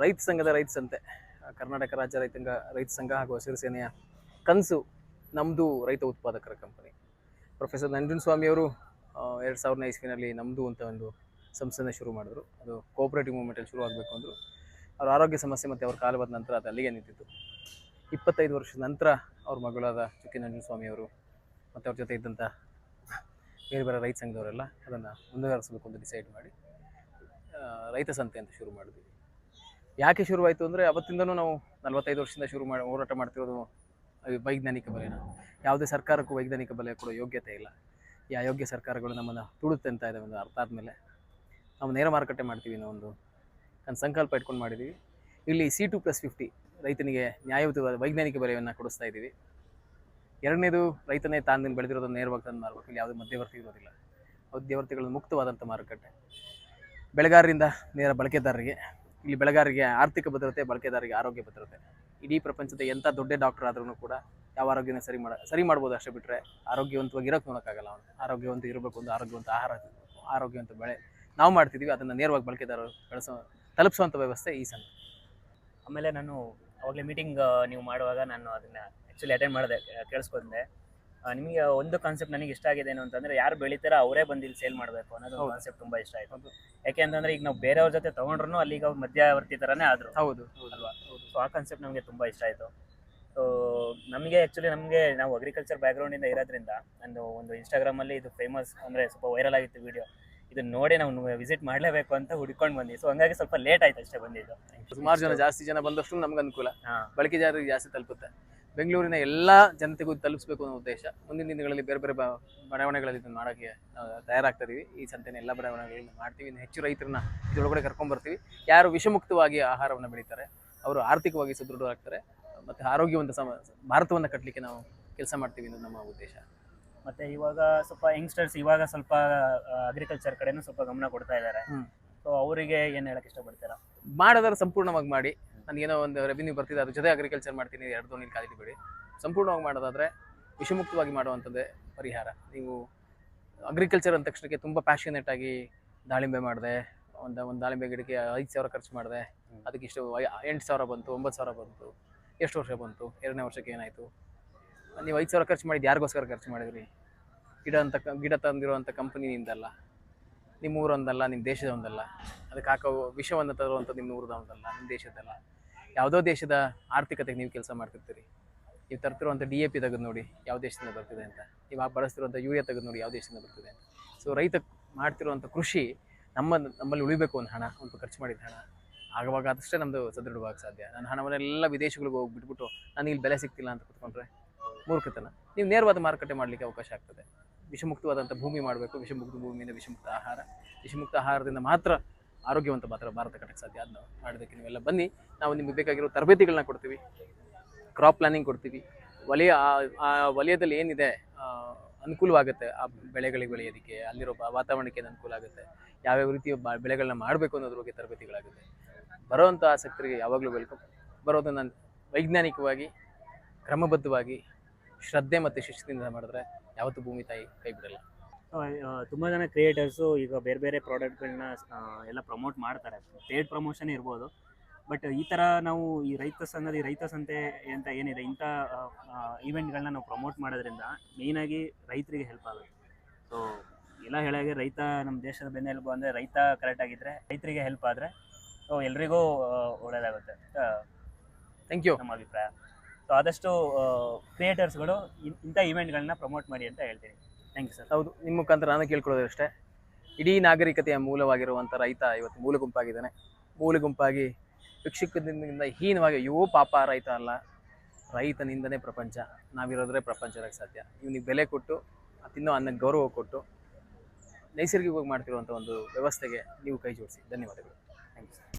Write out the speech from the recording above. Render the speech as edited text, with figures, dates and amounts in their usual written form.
ರೈತ ಸಂಘದ ರೈತ ಸಂತೆ, ಕರ್ನಾಟಕ ರಾಜ್ಯ ರೈತ ಸಂಘ ಹಾಗೂ ಹಸಿರು ಸೇನೆಯ ಕನಸು ನಮ್ಮದು ರೈತ ಉತ್ಪಾದಕರ ಕಂಪನಿ. ಪ್ರೊಫೆಸರ್ ನಂಜುಂಡಸ್ವಾಮಿಯವರು 2000ನೇ ಇಸ್ವಿನಲ್ಲಿ ನಮ್ಮದು ಅಂತ ಒಂದು ಸಂಸ್ಥೆನ ಶುರು ಮಾಡಿದ್ರು. ಅದು ಕೋಆಪರೇಟಿವ್ ಮೂವ್ಮೆಂಟಲ್ಲಿ ಶುರು ಆಗಬೇಕು ಅಂದರು. ಅವ್ರ ಆರೋಗ್ಯ ಸಮಸ್ಯೆ ಮತ್ತು ಅವ್ರ ಕಾಲವಾದ ನಂತರ ಅದು ಅಲ್ಲಿಗೆ ನಿಂತಿತ್ತು. 25 ವರ್ಷದ ನಂತರ ಅವ್ರ ಮಗಳಾದ ಚುಕ್ಕಿ ನಂಜುಂಡಸ್ವಾಮಿಯವರು ಮತ್ತು ಅವ್ರ ಜೊತೆ ಇದ್ದಂಥ ಬೇರೆ ಬೇರೆ ರೈತ ಸಂಘದವರೆಲ್ಲ ಅದನ್ನು ಮುಂದುವರಿಸಬೇಕು ಅಂತ ಡಿಸೈಡ್ ಮಾಡಿ ರೈತ ಸಂತೆ ಅಂತ ಶುರು ಮಾಡಿದ್ವಿ. ಯಾಕೆ ಶುರುವಾಯಿತು ಅಂದರೆ, ಅವತ್ತಿಂದನೂ ನಾವು 45 ವರ್ಷದಿಂದ ಹೋರಾಟ ಮಾಡ್ತಿರೋದು ವೈಜ್ಞಾನಿಕ ಬೆಲೆನ. ಯಾವುದೇ ಸರ್ಕಾರಕ್ಕೂ ವೈಜ್ಞಾನಿಕ ಬೆಲೆ ಕೊಡೋ ಯೋಗ್ಯತೆ ಇಲ್ಲ. ಈ ಅಯೋಗ್ಯ ಸರ್ಕಾರಗಳು ನಮ್ಮನ್ನು ತುಳುತ್ತೆ ಅಂತ ಇದೆ ಒಂದು ಅರ್ಥ ಆದಮೇಲೆ ನಾವು ನೇರ ಮಾರುಕಟ್ಟೆ ಮಾಡ್ತೀವಿ ಅನ್ನೋ ಒಂದು ಸಂಕಲ್ಪ ಇಟ್ಕೊಂಡು ಮಾಡಿದ್ದೀವಿ. ಇಲ್ಲಿ C2+50 ರೈತನಿಗೆ ನ್ಯಾಯಯುತವಾದ ವೈಜ್ಞಾನಿಕ ಬೆಲೆಯನ್ನು ಕೊಡಿಸ್ತಾ ಇದ್ದೀವಿ. ಎರಡನೇದು, ರೈತನೇ ತಾನು ಬೆಳೆದಿರೋದನ್ನು ನೇರವಾಗಿ ತಂದು ಮಾರಬೇಕು. ಇಲ್ಲಿ ಯಾವುದೇ ಮಧ್ಯವರ್ತಿ ಇರೋದಿಲ್ಲ. ಮಧ್ಯವರ್ತಿಗಳ ಮುಕ್ತವಾದಂಥ ಮಾರುಕಟ್ಟೆ. ಬೆಳೆಗಾರರಿಂದ ನೇರ ಬಳಕೆದಾರರಿಗೆ. ಇಲ್ಲಿ ಬೆಳೆಗಾರರಿಗೆ ಆರ್ಥಿಕ ಭದ್ರತೆ, ಬಳಕೆದಾರರಿಗೆ ಆರೋಗ್ಯ ಭದ್ರತೆ. ಇಡೀ ಪ್ರಪಂಚದ ಎಂಥ ದೊಡ್ಡ ಡಾಕ್ಟರ್ ಆದ್ರೂ ಕೂಡ ಯಾವ ಆರೋಗ್ಯನ ಸರಿ ಮಾಡ್ಬೋದು ಅಷ್ಟೇ ಬಿಟ್ಟರೆ ಆರೋಗ್ಯವಂತವಾಗಿ ಇರೋಕ್ಕೆ ನೋಡೋಕ್ಕಾಗಲ್ಲ. ಅವನು ಆರೋಗ್ಯವಂತ ಇರಬೇಕು, ಒಂದು ಆರೋಗ್ಯವಂತ ಆಹಾರ, ಆರೋಗ್ಯವಂತ ಬೆಳೆ ನಾವು ಮಾಡ್ತಿದ್ದೀವಿ. ಅದನ್ನು ನೇರವಾಗಿ ಬಳಕೆದಾರರು ತಲುಪಿಸುವಂಥ ವ್ಯವಸ್ಥೆ ಈ ಸಂಘ. ಆಮೇಲೆ ನಾನು ಅವಾಗಲೇ ಮೀಟಿಂಗ್ ನೀವು ಮಾಡುವಾಗ ನಾನು ಅದನ್ನು ಆ್ಯಕ್ಚುಲಿ ಅಟೆಂಡ್ ಮಾಡಿದೆ, ಕೇಳಿಸ್ಕೊಂಡೆ. ನಿಮಗೆ ಒಂದು ಕಾನ್ಸೆಪ್ಟ್ ನನಗೆ ಇಷ್ಟ ಆಗಿದೆ ಏನು ಅಂತಂದರೆ, ಯಾರು ಬೆಳೀತಾರೋ ಅವರೇ ಬಂದು ಇಲ್ಲಿ ಸೇಲ್ ಮಾಡಬೇಕು ಅನ್ನೋದು ಕಾನ್ಸೆಪ್ಟ್ ತುಂಬ ಇಷ್ಟ ಆಯಿತು. ಯಾಕೆ ಅಂತಂದರೆ ಈಗ ನಾವು ಬೇರೆಯವ್ರ ಜೊತೆ ತೊಗೊಂಡ್ರು ಅಲ್ಲಿಗೆ ಅವ್ರು ಮಧ್ಯವರ್ತಿ ಥರನೇ ಆದರು. ಹೌದು ಅಲ್ವಾ? ಸೊ ಆ ಕಾನ್ಸೆಪ್ಟ್ ನಮಗೆ ತುಂಬ ಇಷ್ಟ ಆಯಿತು. ಸೊ ನಮಗೆ ಆ್ಯಕ್ಚುಲಿ ನಾವು ಅಗ್ರಿಕಲ್ಚರ್ ಬ್ಯಾಕ್ಗ್ರೌಂಡಿಂದ ಇರೋದ್ರಿಂದ ನಂದು ಒಂದು ಇನ್ಸ್ಟಾಗ್ರಾಮಲ್ಲಿ ಇದು ಫೇಮಸ್, ಅಂದರೆ ಸ್ವಲ್ಪ ವೈರಲ್ ಆಗಿತ್ತು ವಿಡಿಯೋ. ಇದನ್ನ ನೋಡಿ ನಾವು ವಿಸಿಟ್ ಮಾಡಲೇಬೇಕು ಅಂತ ಹುಡ್ಕೊಂಡು ಬಂದ್ವಿ. ಸೊ ಹಂಗಾಗಿ ಸ್ವಲ್ಪ ಲೇಟ್ ಆಯ್ತು ಅಷ್ಟೇ ಬಂದಿದ್ದು. ಸುಮಾರು ಜಾಸ್ತಿ ಜನ ಬಂದಷ್ಟು ನಮ್ಗೆ ಅನುಕೂಲ, ಬಳಕೆದಾರರಿಗೆ ಜಾಸ್ತಿ ತಲುಪುತ್ತೆ. ಬೆಂಗಳೂರಿನ ಎಲ್ಲ ಜನತೆಗೂ ತಲುಪಿಸಬೇಕು ಅನ್ನೋ ಉದ್ದೇಶ. ಮುಂದಿನ ದಿನಗಳಲ್ಲಿ ಬೇರೆ ಬೇರೆ ಬಡಾವಣೆಗಳಲ್ಲಿ ಇದನ್ನು ಮಾಡೋಕ್ಕೆ ತಯಾರಾಗ್ತಾ ಇದೀವಿ. ಈ ಸಂತೆನ ಎಲ್ಲ ಬಡಾವಣೆಗಳಲ್ಲಿ ಮಾಡ್ತೀವಿ. ಇನ್ನು ಹೆಚ್ಚು ರೈತರನ್ನ ಇದರೊಳಗಡೆ ಕರ್ಕೊಂಡ್ಬರ್ತೀವಿ. ಯಾರು ವಿಷಮುಕ್ತವಾಗಿ ಆಹಾರವನ್ನು ಬೆಳೀತಾರೆ ಅವರು ಆರ್ಥಿಕವಾಗಿ ಸದೃಢರಾಗ್ತಾರೆ ಮತ್ತು ಆರೋಗ್ಯವಂತ ಭಾರತವನ್ನು ಕಟ್ಟಲಿಕ್ಕೆ ನಾವು ಕೆಲಸ ಮಾಡ್ತೀವಿ ಅನ್ನೋದು ನಮ್ಮ ಉದ್ದೇಶ. ಮತ್ತು ಇವಾಗ ಸ್ವಲ್ಪ ಯಂಗ್ಸ್ಟರ್ಸ್ ಇವಾಗ ಸ್ವಲ್ಪ ಅಗ್ರಿಕಲ್ಚರ್ ಕಡೆನೂ ಸ್ವಲ್ಪ ಗಮನ ಕೊಡ್ತಾ ಇದ್ದಾರೆ. ಸೊ ಅವರಿಗೆ ಏನು ಹೇಳಕ್ಕೆ ಇಷ್ಟಪಡ್ತೀರಾ? ಮಾಡೋದಾದ್ರೆ ಸಂಪೂರ್ಣವಾಗಿ ಮಾಡಿ. ನನಗೇನೋ ಒಂದು ರೆವಿನ್ಯೂ ಬರ್ತಿದೆ, ಅದ್ರ ಜೊತೆ ಅಗ್ರಿಕಲ್ಚರ್ ಮಾಡ್ತೀನಿ, ಎರಡು ನೀರು ಕಾಲಿಟ್ಬೇಡಿ. ಸಂಪೂರ್ಣವಾಗಿ ಮಾಡೋದಾದರೆ ವಿಷಮುಕ್ತವಾಗಿ ಮಾಡುವಂಥದ್ದೇ ಪರಿಹಾರ. ನೀವು ಅಗ್ರಿಕಲ್ಚರ್ ಅಂದ ತಕ್ಷಣಕ್ಕೆ ತುಂಬ ಪ್ಯಾಷನೇಟ್ ಆಗಿ ದಾಳಿಂಬೆ ಮಾಡಿದೆ, ಒಂದು ದಾಳಿಂಬೆ ಗಿಡಕ್ಕೆ 5,000 ಖರ್ಚು ಮಾಡಿದೆ, ಅದಕ್ಕೆ ಇಷ್ಟು 8,000 ಬಂತು, 9,000 ಬಂತು, ಎಷ್ಟು ವರ್ಷ ಬಂತು, 2ನೇ ವರ್ಷಕ್ಕೆ ಏನಾಯಿತು? ನೀವು 5,000 ಖರ್ಚು ಮಾಡಿದ್ದು ಯಾರಿಗೋಸ್ಕರ ಖರ್ಚು ಮಾಡಿದ್ರಿ? ಗಿಡ ತಂದಿರುವಂಥ ಕಂಪನಿಯಿಂದಲ್ಲ, ನಿಮ್ಮ ಊರೊಂದಲ್ಲ, ನಿಮ್ಮ ದೇಶದ ಒಂದಲ್ಲ. ಅದಕ್ಕೆ ಹಾಕೋ ವಿಷವನ್ನು ತರುವಂಥ ನಿಮ್ಮ ಊರದ ಒಂದಲ್ಲ, ನಿಮ್ಮ ದೇಶದಲ್ಲ. ಯಾವುದೋ ದೇಶದ ಆರ್ಥಿಕತೆಗೆ ನೀವು ಕೆಲಸ ಮಾಡ್ತಿರ್ತೀರಿ. ನೀವು ತರ್ತಿರುವಂಥ DAP ತೆಗೆದು ನೋಡಿ ಯಾವ ದೇಶದಿಂದ ಬರ್ತಿದೆ ಅಂತ. ನೀವು ಬಳಸ್ತಿರುವಂಥ ಯೂರಿಯಾ ತೆಗೆದು ನೋಡಿ ಯಾವ ದೇಶದಿಂದ ಬರ್ತಿದೆ ಅಂತ. ಸೊ ರೈತ ಮಾಡ್ತಿರುವಂಥ ಕೃಷಿ ನಮ್ಮಲ್ಲಿ ಉಳಿಬೇಕು. ಒಂದು ಹಣ, ಒಂದು ಖರ್ಚು ಮಾಡಿದ ಹಣ ಆಗುವಾಗ ಅದಷ್ಟೇ ನಮ್ಮದು ಸದೃಢವಾಗಿ ಸಾಧ್ಯ. ನನ್ನ ಹಣವನ್ನೆಲ್ಲ ವಿದೇಶಗಳಿಗೆ ಹೋಗಿ ಬಿಟ್ಬಿಟ್ಟು ನನಗೆ ಇಲ್ಲಿ ಬೆಲೆ ಸಿಗ್ತಿಲ್ಲ ಅಂತ ಕೂತ್ಕೊಂಡ್ರೆ ಮೂರ್ಖತನ. ನೀವು ನೇರವಾದ ಮಾರುಕಟ್ಟೆ ಮಾಡಲಿಕ್ಕೆ ಅವಕಾಶ ಆಗ್ತದೆ. ವಿಷಮುಕ್ತವಾದಂಥ ಭೂಮಿ ಮಾಡಬೇಕು. ವಿಷಮುಕ್ತ ಭೂಮಿಯಿಂದ ವಿಷಮುಕ್ತ ಆಹಾರ, ವಿಷಮುಕ್ತ ಆಹಾರದಿಂದ ಮಾತ್ರ ಆರೋಗ್ಯವಂತ ಭಾರತ ಕಟ್ಟಕ್ಕೆ ಸಾಧ್ಯ. ಅದನ್ನ ಮಾಡೋದಕ್ಕೆ ನೀವೆಲ್ಲ ಬನ್ನಿ. ನಾವು ನಿಮಗೆ ಬೇಕಾಗಿರೋ ತರಬೇತಿಗಳನ್ನ ಕೊಡ್ತೀವಿ, ಕ್ರಾಪ್ ಪ್ಲಾನಿಂಗ್ ಕೊಡ್ತೀವಿ. ವಲಯದಲ್ಲಿ ಏನಿದೆ ಅನುಕೂಲವಾಗುತ್ತೆ ಆ ಬೆಳೆಗಳಿಗೆ ಬೆಳೆಯೋದಕ್ಕೆ, ಅಲ್ಲಿರೋ ವಾತಾವರಣಕ್ಕೆ ಅನುಕೂಲ ಆಗುತ್ತೆ, ಯಾವ್ಯಾವ ರೀತಿಯ ಬೆಳೆಗಳನ್ನ ಮಾಡಬೇಕು ಅನ್ನೋದ್ರ ಬಗ್ಗೆ ತರಬೇತಿಗಳಾಗುತ್ತೆ. ಬರೋವಂಥ ಆಸಕ್ತರಿಗೆ ಯಾವಾಗಲೂ ವೆಲ್ಕಮ್. ಬರೋದನ್ನು ವೈಜ್ಞಾನಿಕವಾಗಿ, ಕ್ರಮಬದ್ಧವಾಗಿ, ಶ್ರದ್ಧೆ ಮತ್ತು ಶಿಸ್ತಿನಿಂದ ಮಾಡಿದ್ರೆ ಯಾವತ್ತೂ ಭೂಮಿ ತಾಯಿ ಕೈ ಬಿಡಲ್ಲ. ತುಂಬ ಜನ ಕ್ರಿಯೇಟರ್ಸು ಈಗ ಬೇರೆ ಬೇರೆ ಪ್ರಾಡಕ್ಟ್ಗಳನ್ನ ಎಲ್ಲ ಪ್ರಮೋಟ್ ಮಾಡ್ತಾರೆ. ಪೇಡ್ ಪ್ರಮೋಷನ್ ಇರ್ಬೋದು. ಬಟ್ ಈ ಥರ ನಾವು ಈ ರೈತ ಸಂತೆ ಅಂತ ಏನಿದೆ, ಇಂಥ ಈವೆಂಟ್ಗಳನ್ನ ನಾವು ಪ್ರಮೋಟ್ ಮಾಡೋದ್ರಿಂದ ಮೇಯ್ನಾಗಿ ರೈತರಿಗೆ ಹೆಲ್ಪ್ ಆಗುತ್ತೆ. ಸೊ ಎಲ್ಲ ಹೇಳಾಗೆ ರೈತ ನಮ್ಮ ದೇಶದ ಬೆನ್ನೆಲುಬು. ಅಂದರೆ ರೈತ ಕರೆಕ್ಟಾಗಿದ್ದರೆ, ರೈತರಿಗೆ ಹೆಲ್ಪ್ ಆದರೆ ಸೊ ಎಲ್ರಿಗೂ ಒಳ್ಳೆಯದಾಗುತ್ತೆ. Thank you. ನಮ್ಮ ಅಭಿಪ್ರಾಯ. ಸೊ ಆದಷ್ಟು ಕ್ರಿಯೇಟರ್ಸ್ಗಳು ಇಂಥ ಈವೆಂಟ್ಗಳನ್ನ ಪ್ರಮೋಟ್ ಮಾಡಿ ಅಂತ ಹೇಳ್ತೀನಿ. Thank you sir. ಹೌದು, ನಿಮ್ಮ ಮುಖಾಂತರ ನಾನು ಕೇಳ್ಕೊಳ್ಳೋದಷ್ಟೇ. ಇಡೀ ನಾಗರಿಕತೆಯ ಮೂಲವಾಗಿರುವಂಥ ರೈತ ಇವತ್ತು ಮೂಲ ಗುಂಪಾಗಿದ್ದಾನೆ. ಮೂಲ ಗುಂಪಾಗಿ ಶಿಕ್ಷಕದಿಂದ ಹೀನವಾಗಿ ಪಾಪ ರೈತ ಅಲ್ಲ, ರೈತನಿಂದನೇ ಪ್ರಪಂಚ. ನಾವಿರೋದ್ರೆ ಪ್ರಪಂಚಕ್ಕೆ ಸಾಧ್ಯ. ಇವನಿಗೆ ಬೆಲೆ ಕೊಟ್ಟು, ತಿನ್ನೋ ಅನ್ನಕ್ಕೆ ಗೌರವ ಕೊಟ್ಟು, ನೈಸರ್ಗಿಕವಾಗಿ ಮಾಡ್ತಿರುವಂಥ ಒಂದು ವ್ಯವಸ್ಥೆಗೆ ನೀವು ಕೈ ಜೋಡಿಸಿ. ಧನ್ಯವಾದಗಳು. Thank you sir.